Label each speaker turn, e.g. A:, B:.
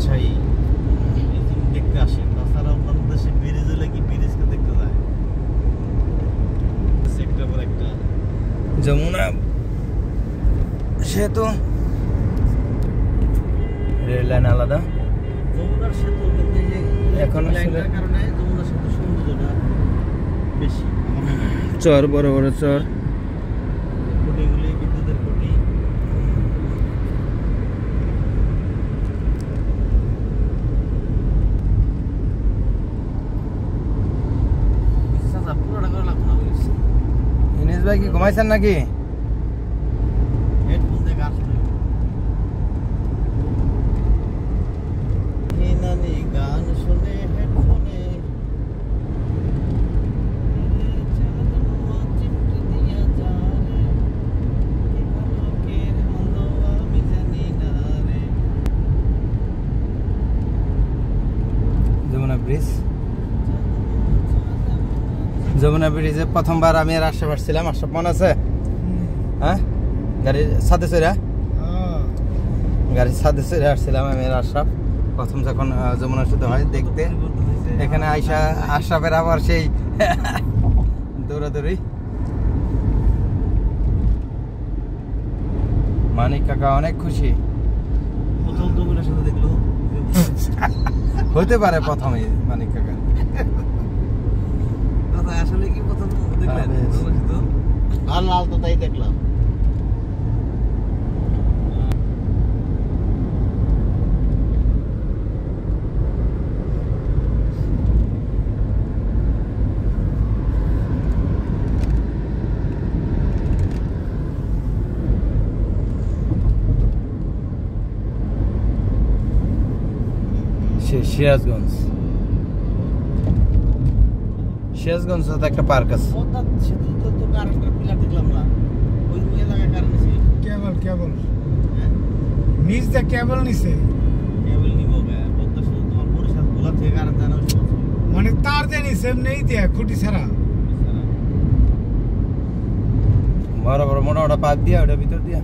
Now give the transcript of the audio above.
A: রাজশাহী দেখতে আসে, তাছাড়া অন্যান্য দেশে ব্রিজ হলে কি ব্রিজকে দেখতে যায় একটার পর একটা।
B: যমুনা সেতু, রেল লাইন আলাদা।
A: যমুনার সেতু কিন্তু
B: এখন
A: লাইনটার কারণে যমুনার সেতু সৌন্দর্যটা বেশি।
B: চর, বড় বড় চর,
A: খুঁটিগুলি বিদ্যুতের খুঁটি। পুরোটা করে লাগবো না বুঝছি।
B: ইনিস ভাই কি ঘুমাইছেন নাকি?
A: হেডফোন দিয়ে গান শুনে গান শুনে হেডফোনে
B: যমুনা ব্রিজ। যমুনা ব্রিজে প্রথমবার আমি আর আশরাফ আসছিলাম। আশরাফ মনে আছে? হ্যাঁ, গাড়ির সাথে চড়া, গাড়ির সাথে চড়ে আসছিলাম আমি আর আশরাফ প্রথম যখন যমুনা সেতু হয় দেখতে। এখানে আইসা আশরাফের আবার সেই দৌড়াদৌড়ি। মানিক কাকা অনেক খুশি।
A: প্রথম যমুনার সাথে দেখলো
B: হতে পারে প্রথমে মানিক কাকা।
A: আসলে কি প্রথম দেখলেন? আর লাল তো তাই দেখলাম।
B: সিরাজগঞ্জ, সিরাজগঞ্জ একটা পার্ক আছে।
A: সেতু তো কারেন্টের পিলার দেখলাম না, ওই এলাকায় কারেন্ট আছে।
C: কেবল নিচ দা কেবল নিছে,
A: কেবল নিব পদ্মা সেতু তোমার বরিশাল গোলা থেকে কারেন্ট জানা
C: মানে তার দিয়ে নিছে এমনি দিয়া খুঁটি ছাড়া।
B: বড় বড় মোটা মোটা পাইপ দিয়া ওটার ভিতর দিয়া